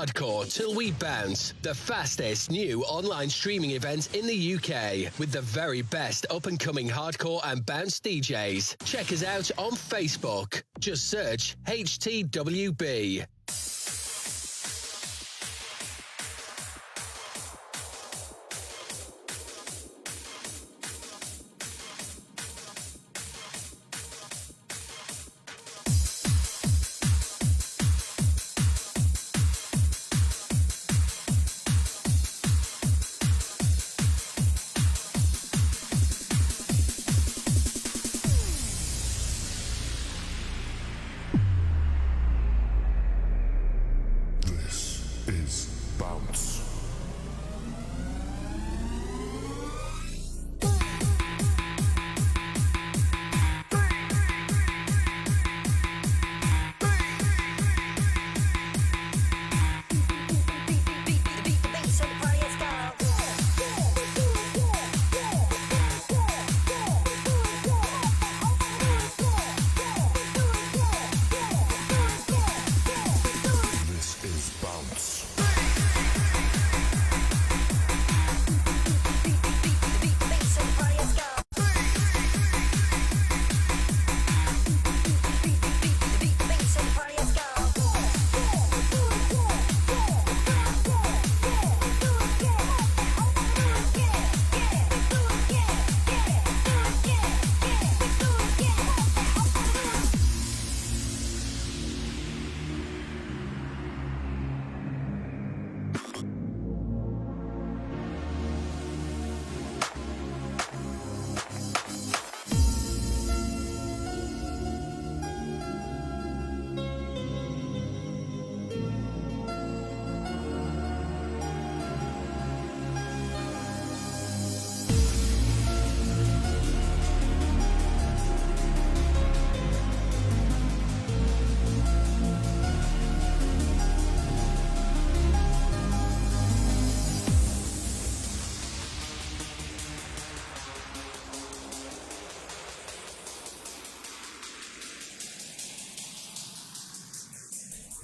hardcore till we bounce. The fastest new online streaming event in the UK with the very best up-and-coming hardcore and bounce DJs. Check us out on Facebook. Just search HTWB.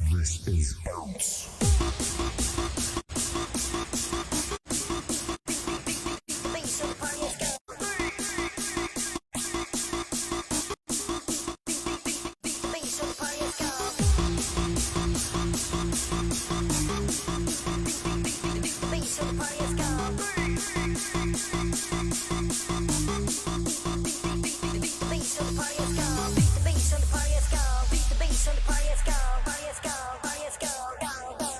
This is Bounce. Go.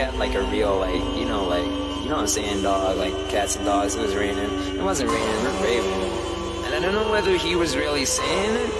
cat like a real, like, you know what I'm saying, dog, like cats and dogs. It was raining. It wasn't raining, it was raving. And I don't know whether he was really saying it.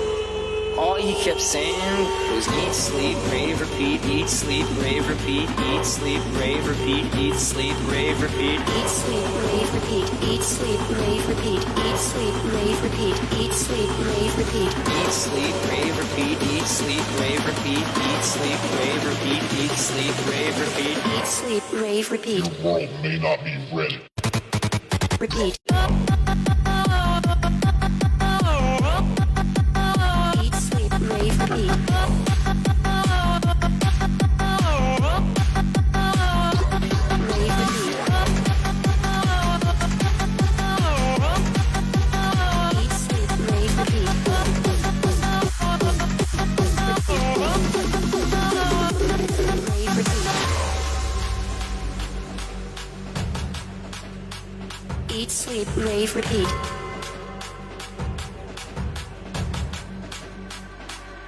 All he kept saying was eat, sleep, rave, repeat, eat, sleep, rave, repeat, eat, sleep, rave, repeat, eat, sleep, rave, repeat. Eat, sleep, rave, repeat, eat, sleep, rave, repeat, eat, sleep, rave, repeat, eat, sleep, rave, repeat. Eat, sleep, rave, repeat, eat, sleep, rave, repeat, eat, sleep, rave, repeat, eat, sleep, rave, repeat. Eat, sleep, rave, repeat. Your world may not be ready. Repeat. Eat, sleep, rave, repeat. Rave, repeat. Eat, sleep, rave, repeat. Rave, repeat. Eat, sleep, rave, repeat.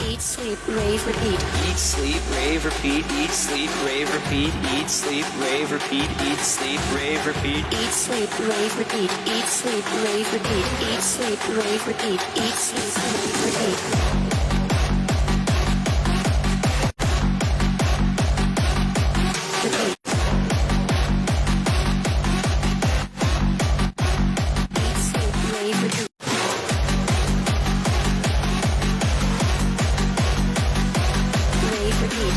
Eat, sleep, rave, repeat. Eat, sleep, rave, repeat, eat, sleep, rave, repeat, eat, sleep, rave, repeat, eat, sleep, rave, repeat. Eat, sleep, rave, repeat. Eat, sleep, rave, repeat. Eat, sleep, rave, repeat. Eat, sleep, rave, repeat. Repeat. Eat, sleep, rave, repeat. Rave, repeat.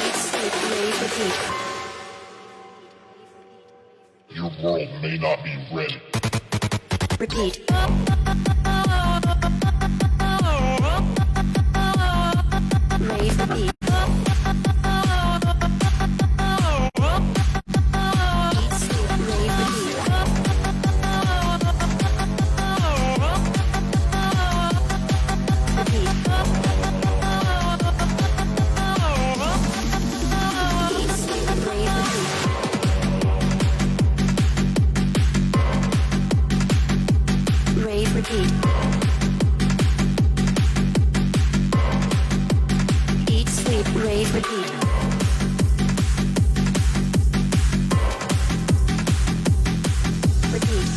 Eat, sleep, rave, repeat. Your world may not be ready. Repeat. Rave, repeat. Eat, sleep, rave, repeat. Repeat. Eat, sleep, rave, repeat. Rave, repeat. Eat, sleep, rave, repeat. Repeat.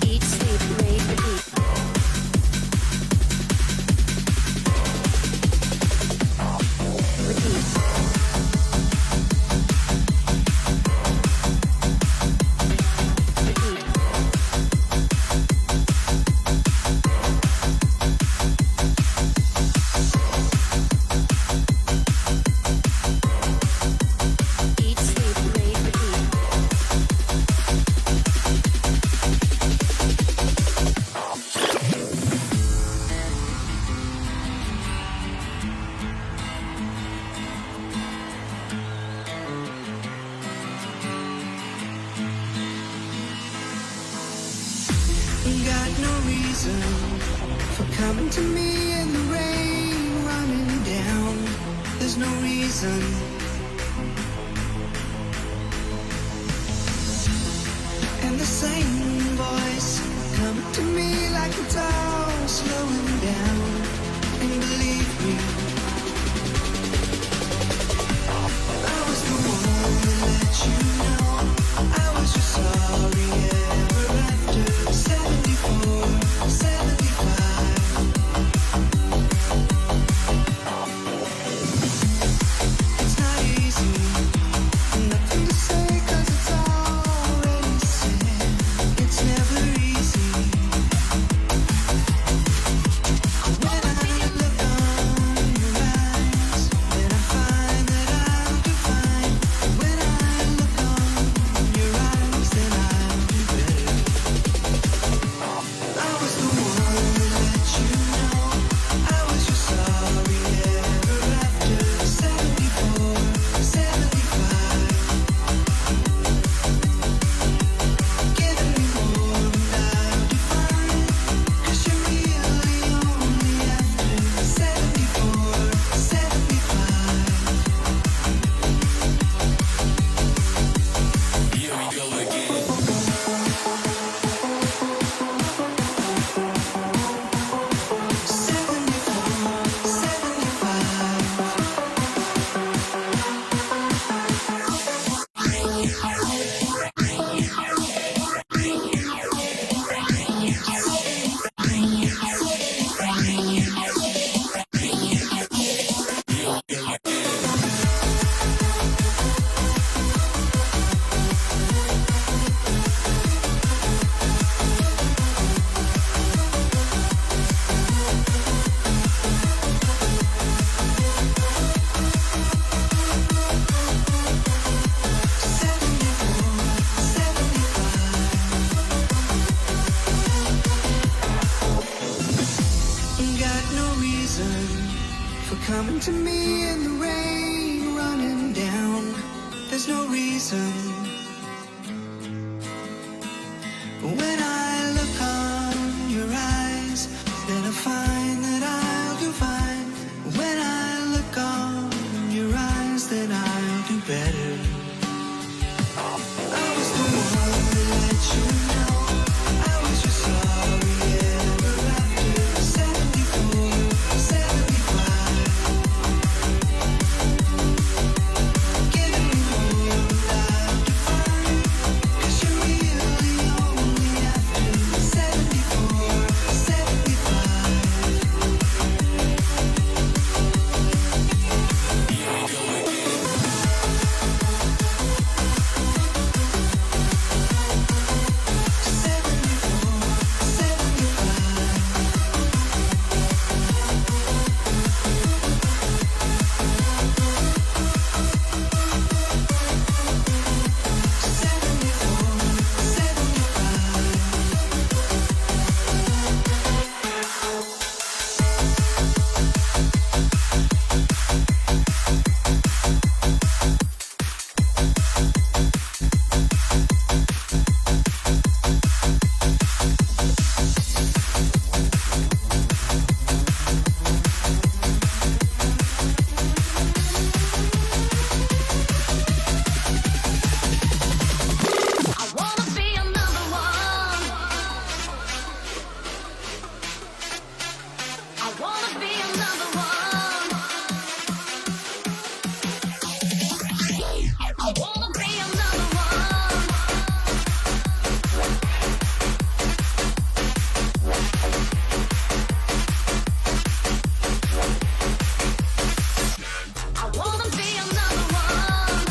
Eat, sleep, rave, repeat. Repeat. Repeat. Eat, sleep, rave, repeat. Got no reason for coming to me in the rain, running down. There's no reason. And the same voice coming to me like it's all slowing down. And believe me, I was the one that let you know I was just sorry ever after 74, 75. It's not easy, nothing to say 'cause it's already said. It's never easy. for coming to me in the rain, running down. There's no reason. When I look on your eyes, then I find that I'll do fine. When I look on your eyes, then I'll do better. I was the one that let you know I was your sorry ever after. 74, 75, giving me more life to find. 'Cause you're really only after 74, 75. I wanna be your number one. I wanna be your number one. I wanna be your number one. I wanna be your number one.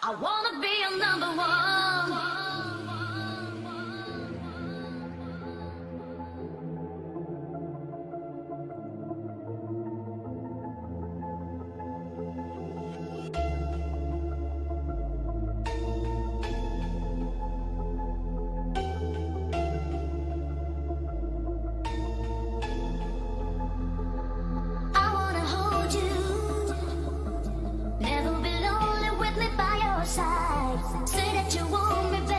I wanna be your number one. I wanna hold you. Never be lonely with me by your side. Say that you want me, baby.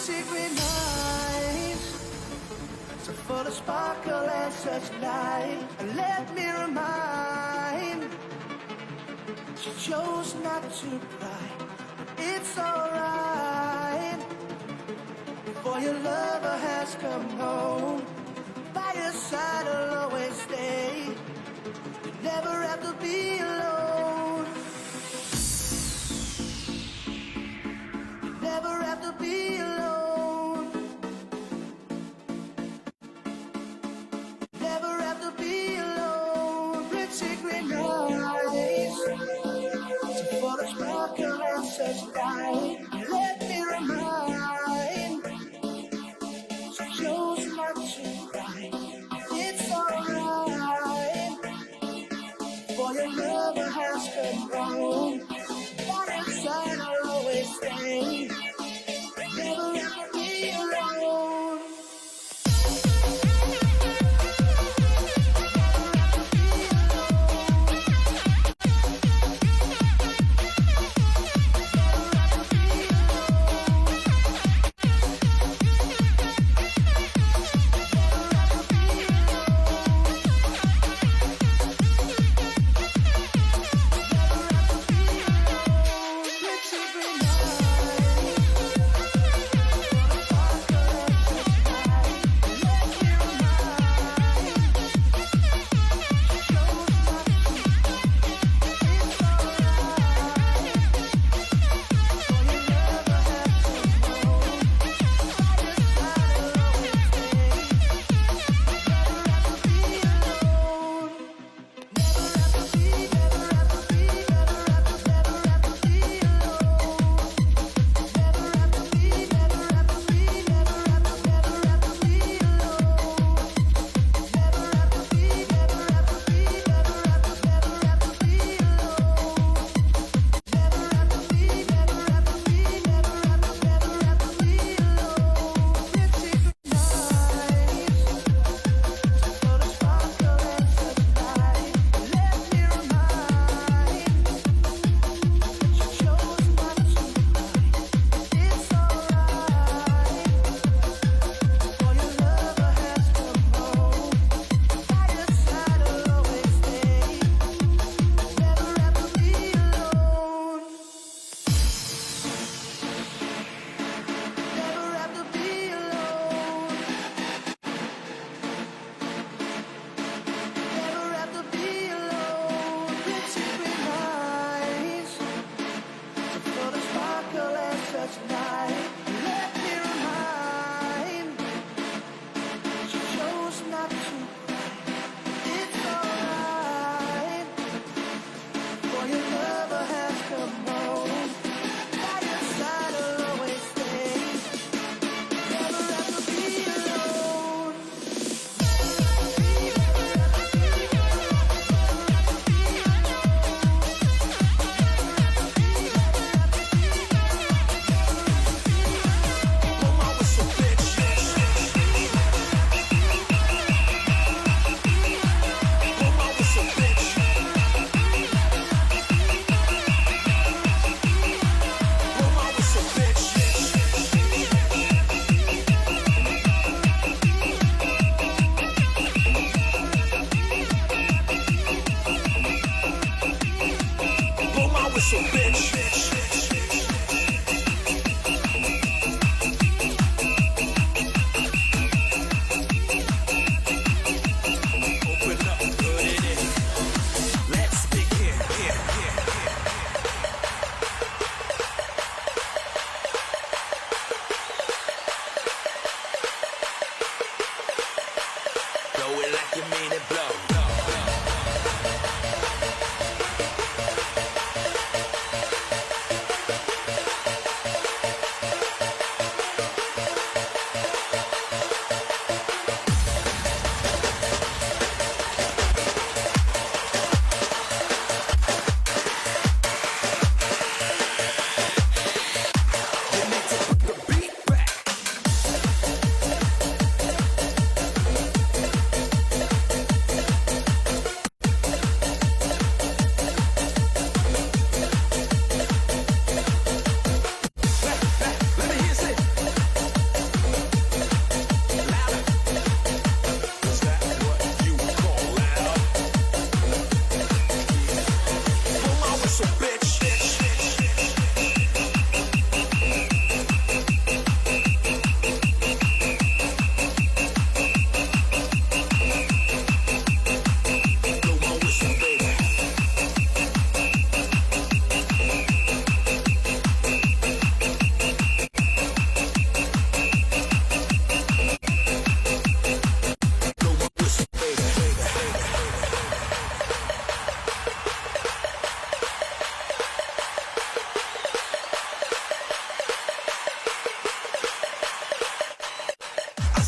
secret night, so full of sparkle and such light. And let me remind, she chose not to cry. It's alright, for your lover has come home. By your side I'll always stay. You never have to be alone. You never have to be alone. Never have to be alone. Red secret nights, so full of sparkle and such light. Let me remind, she chose not to cry. It's alright, for your lover has come home. By your side I'll always stay. Never ever be alone.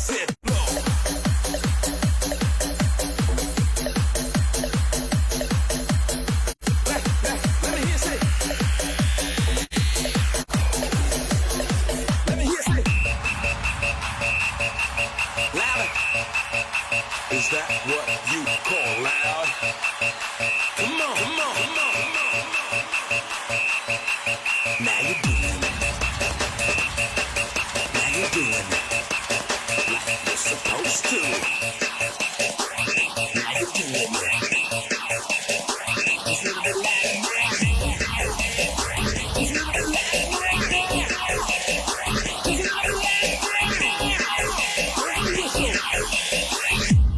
sit low. Let me hear say. Let me hear say. Louder. Is that what you call loud? Come on, come on, come on, come on. Now you're doing it. Now you're doing it. Like you're supposed to. Now you're doing it.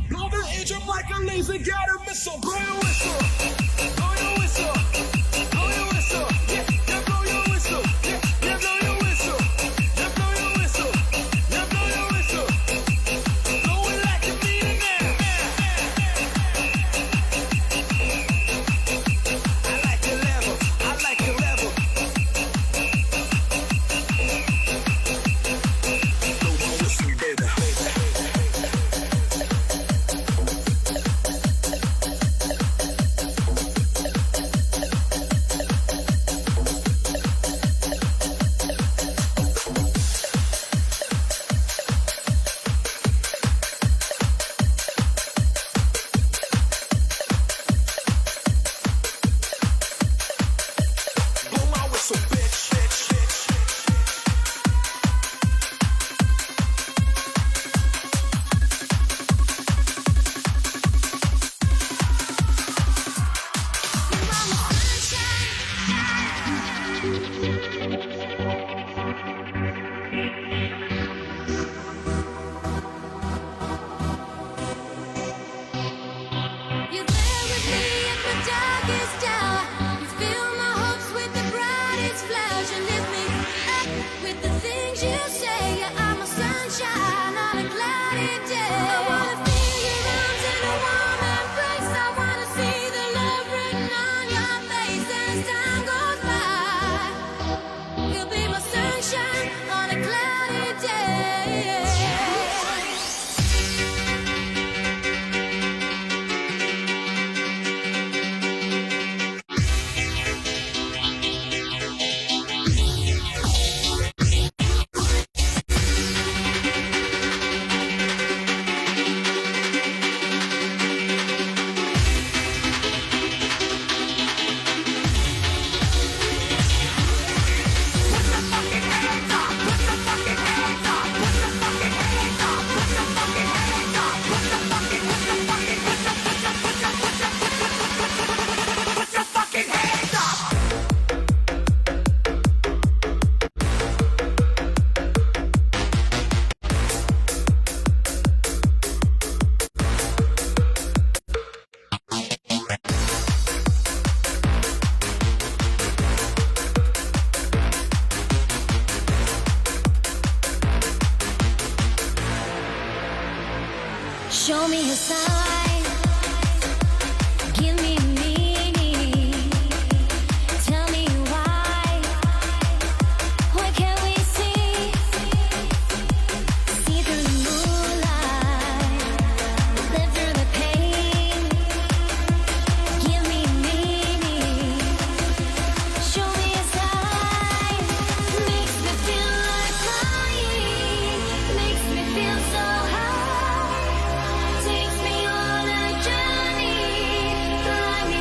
Blow the engine like a laser guided missile. Blow your whistle. Blow your whistle. Blow your whistle. Yeah, yeah, blow your whistle. Yeah, yeah, blow your whistle. Yeah, blow your whistle. Yeah, blow your whistle. Blow it like you mean it now. I like your level. I like your level. Blow my whistle, baby. Blow my whistle, bitch. You're there with me in the darkest hour. You fill my hopes with the brightest flash. You lift me up with the things you say. Yeah, I'm a sunshine on a cloudy day. I wanna feel your arms in a warm embrace. I wanna see the love written on your face as time goes by. You'll be my sunshine on a cloudy day. Show me a sign. Give me meaning. Tell me why. Why can't we see? See through the moonlight. Live through the pain. Give me meaning. Show me a sign. Makes me feel like flying. Makes me feel so high. Takes me on a journey. Fly me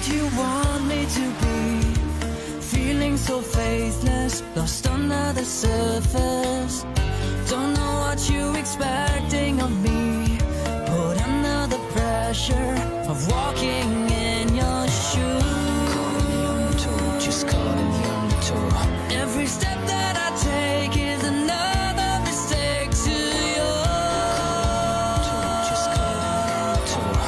You want me to be feeling so faithless, lost under the surface. Don't know what you're expecting of me, put under the pressure of walking in your shoes. Call me on tour, just call me on tour. Every step that I take is another mistake to you. Just call me on tour.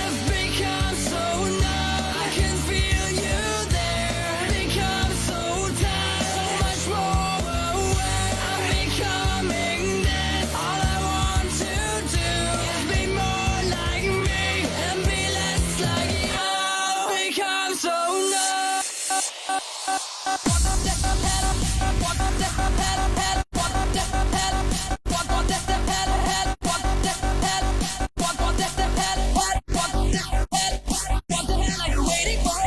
I've become so numb, I can feel you there. Become so tired, so much more away. I'm becoming this. All I want to do is be more like me and be less like you. I've become so numb. What the hell are you waiting for?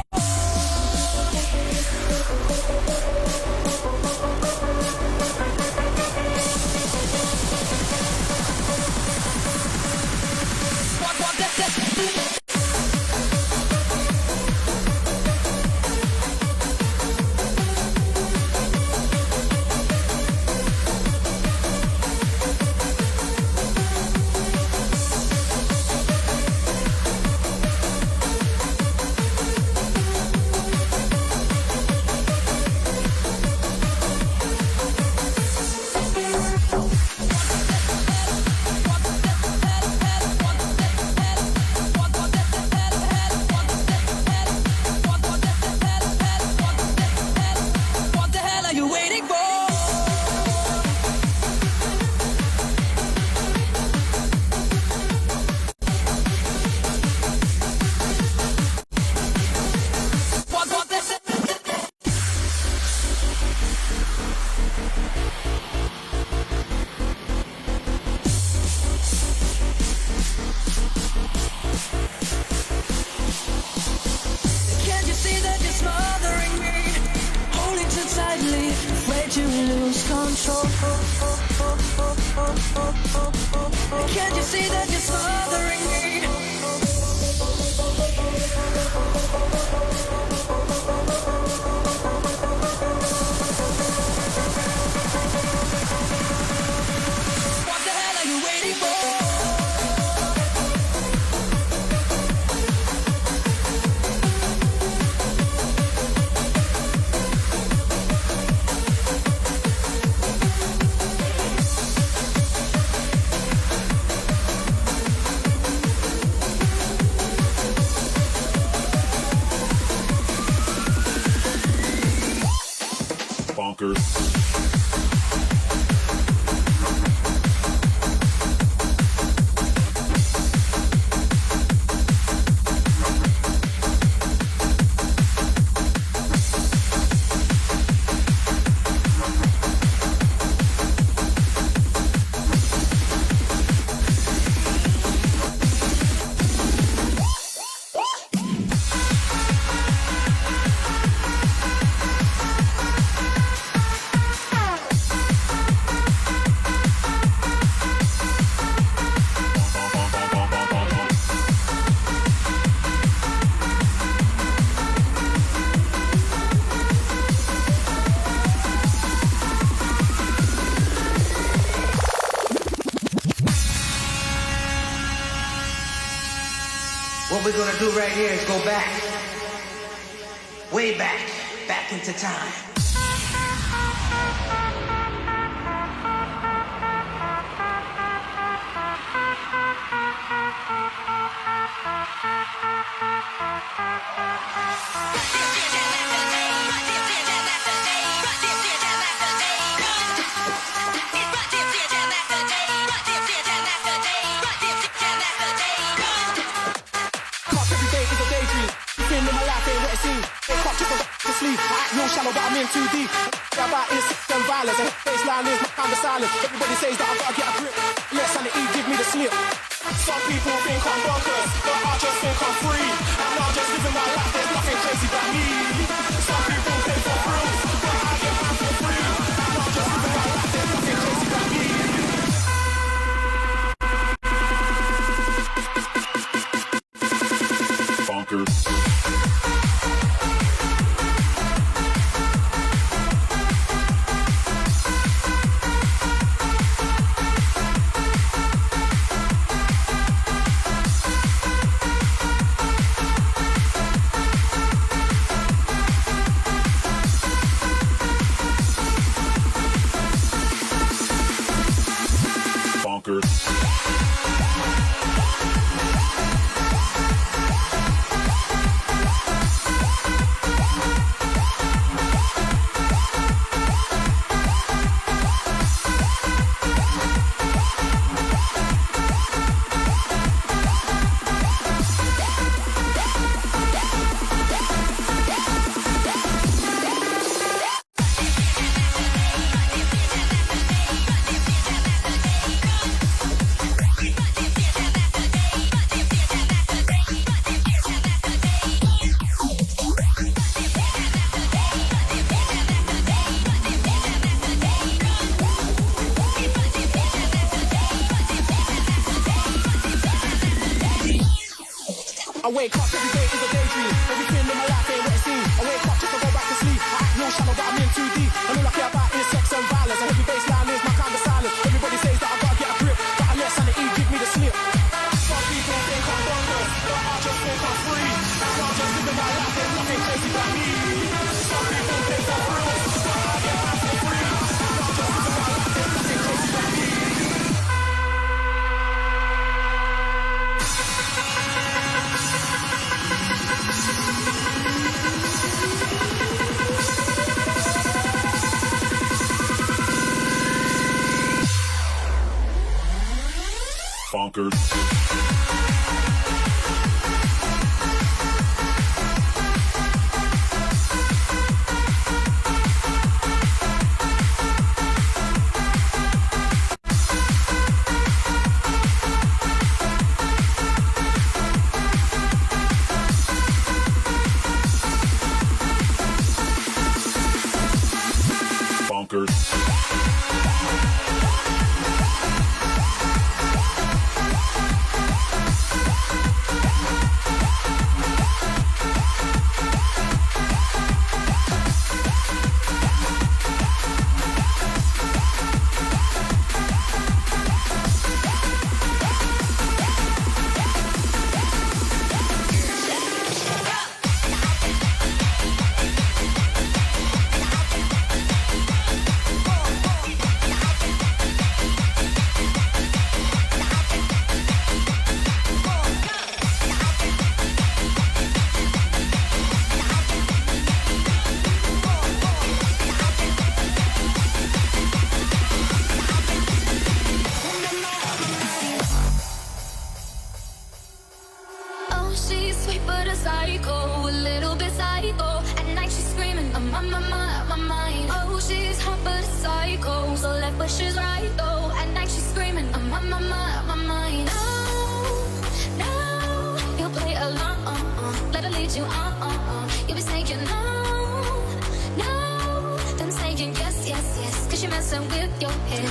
What the hell are you waiting for? Can't you see that you're smothering me? Holding too tightly, afraid to lose control. Can't you see that you're smothering me? What the hell are you waiting for? What we're gonna do right here is go back, way back, back into time. Shallow, but I'm in too deep. About insect and violence. And baseline is my kind of silence. Everybody says that I've got to get a grip. Let sanity give me the slip. Some people think I'm bonkers, but I just think I'm free. And I'm just living my life, there's nothing crazy about me. Some people pay for thrills, but I get mine for free. And I'm just living my life, there's nothing crazy about me. Bonkers. I wake up every day is a daydream. Everything in my life ain't what it seems. I wake up just to go back to sleep. I act real shallow, but I'm in too deep. And all I care about is sex and violence. And every baseline is my kind of silence. Everybody says that I've got to get a grip, but I let sanity give me the slip. Some people think I'm bonkers, but I just think I'm free. And I'm just living my life, there's nothing crazy about me. Some people pay for thrills, but I get mine for free. And I'm just living my life, there's nothing crazy about me. Bonkers. Oh, she's sweet but a psycho, a little bit psycho. At night she's screaming, I'm on my mind. Oh, she's hot but a psycho, so left but she's right though. At night she's screaming, I'm on my mind. No, no, you'll play along, let her lead you on. You'll be saying no, no, then saying yes, yes, yes, 'cause you're messing with your head.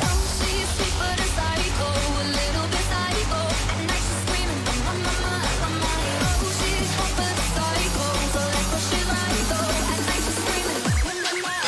Oh, she's sweet but a psycho, a little bit psycho. At night she's screaming, I'm on my mind. Oh, she's hot but a psycho, so left but she's right though. At night she's screaming, I'm on my mind.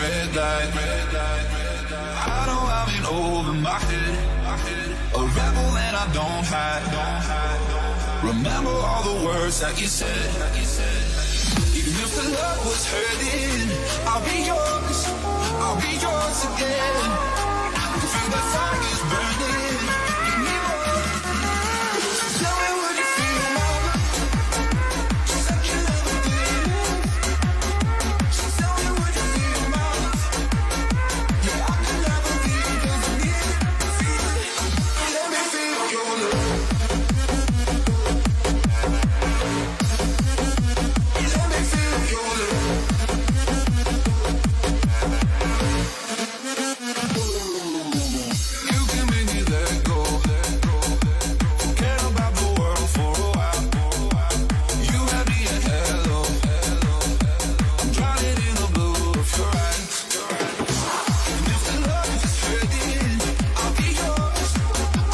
red light. I know I've been over my head. A rebel and I don't hide. Remember all the words that you said. Even if the love was hurting, I'll be yours. I'll be yours again. I can feel that fire's burning. Give me more. Tell me what you feel, mama. Just like you never did. Just tell me what you feel, mama. Yeah, I can never leave 'cause I need to feel it. Let me feel your love. Let me feel your love. You can make me let go. Forget about the world for a while. You had me at hello. I'm drowning in the blue of your eyes. And if the love is hurting, I'll be yours.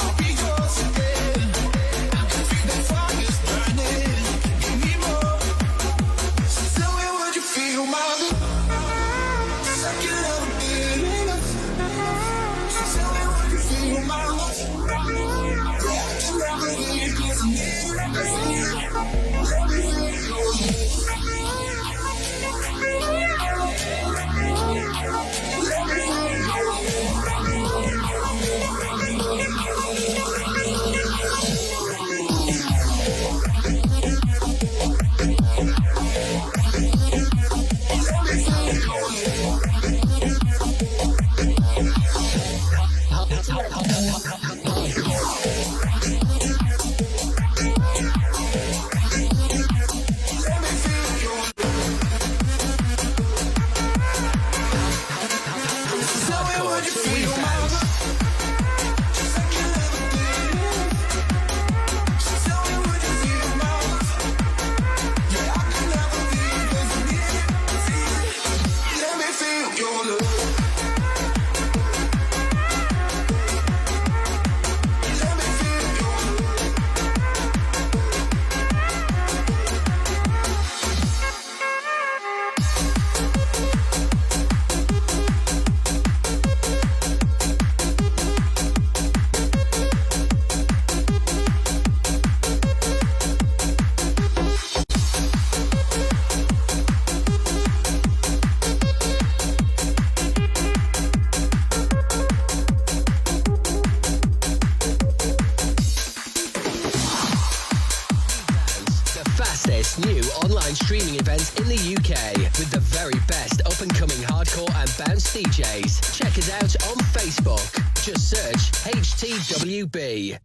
I'll be yours again. I can feel that fire's burning. Give me more. So tell me what you feel, mama. Just like you never did. So tell me what you feel, mama. Yeah, I can never leave 'cause I need you. Let me feel Hardcore streaming events. Fastest new online streaming event in the UK with the very best up-and-coming hardcore and bounce DJs. Check us out on Facebook. Just search HTWB.